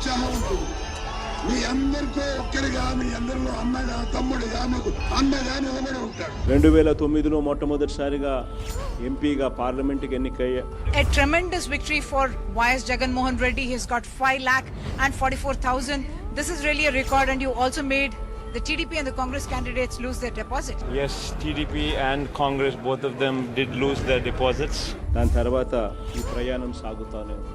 ఉత్సాహం ఉంటుంది. మీ అందరితో ఒక్కరిగా, మీ అందరిలో అన్నగా, తమ్ముడిగా, మీకు అన్నగా నిలబడి ఉంటాడు. 2009లో మొట్టమొదటిసారిగా ఎంపీగా పార్లమెంట్కి ఎన్నికయ్యా. A tremendous victory for YS Jagan Mohan Reddy. He's got 5,44,000. This is really a record, and you also made the TDP and the Congress candidates lose their deposit. Yes, TDP and Congress, both of them did lose their deposits. దాని తర్వాత ఈ ప్రయాణం సాగుతానే ఉంది.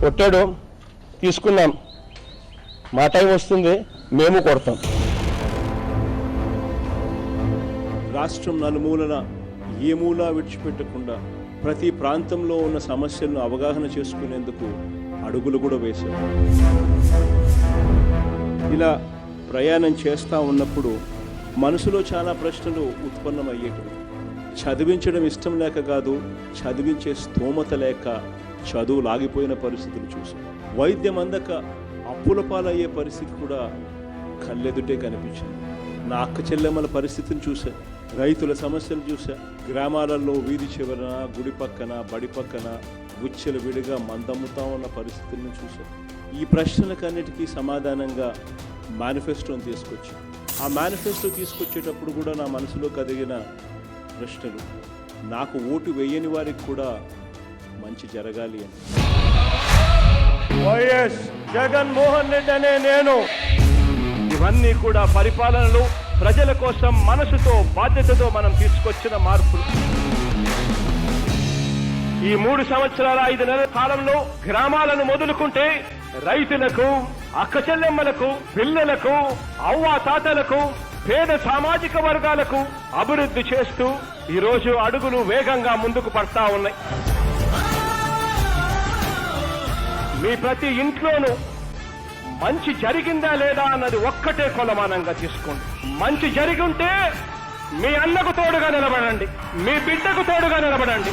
కొట్టాడు, తీసుకున్నాం. మా time వస్తుంది, మేము కొడతాం. రాష్ట్రం నలుమూలన ఏ మూలా విడిచిపెట్టకుండా ప్రతి ప్రాంతంలో ఉన్న సమస్యలను అవగాహన చేసుకునేందుకు అడుగులు కూడా వేశారు. ఇలా ప్రయాణం చేస్తూ ఉన్నప్పుడు మనసులో చాలా ప్రశ్నలు ఉత్పన్నమయ్యేటివి. చదివించడం ఇష్టం లేక కాదు, చదివించే స్తోమత లేక చదువు లాగిపోయిన పరిస్థితులు చూశాం. వైద్యం అందక అప్పుల పాలయ్యే పరిస్థితి కూడా కళ్ళెదుటే కనిపించింది. నా అక్క చెల్లెమ్మల పరిస్థితిని చూశా, రైతుల సమస్యలు చూశా. గ్రామాలలో వీధి చివరన, గుడి పక్కన, బడి పక్కన గుచ్చెలు విడిగా మందమ్ముతా ఉన్న పరిస్థితులను చూశా. ఈ ప్రశ్నలకన్నిటికీ సమాధానంగా మేనిఫెస్టోని తీసుకొచ్చా. ఆ మేనిఫెస్టో తీసుకొచ్చేటప్పుడు కూడా నా మనసులో కదిగిన ప్రశ్నలు, నాకు ఓటు వేయని వారికి కూడా మంచి జరగాలి అని. వైఎస్ జగన్మోహన్ రెడ్డి అనే నేను ఇవన్నీ కూడా పరిపాలనలు, ప్రజల కోసం మనసుతో, బాధ్యతతో మనం తీసుకొచ్చిన మార్పులు. ఈ 3 సంవత్సరాల 5 నెలల కాలంలో గ్రామాలను మొదలుకుంటే రైతులకు, అక్క చెల్లెమ్మలకు, పిల్లలకు, అవ్వా తాతలకు, పేద సామాజిక వర్గాలకు అభివృద్ధి చేస్తూ ఈరోజు అడుగులు వేగంగా ముందుకు పడతా ఉన్నాయి. మీ ప్రతి ఇంట్లోనూ మంచి జరిగిందా లేదా అన్నది ఒక్కటే కొలమానంగా తీసుకోండి. మంచి జరిగి ఉంటే మీ అన్నకు తోడుగా నిలబడండి, మీ బిడ్డకు తోడుగా నిలబడండి.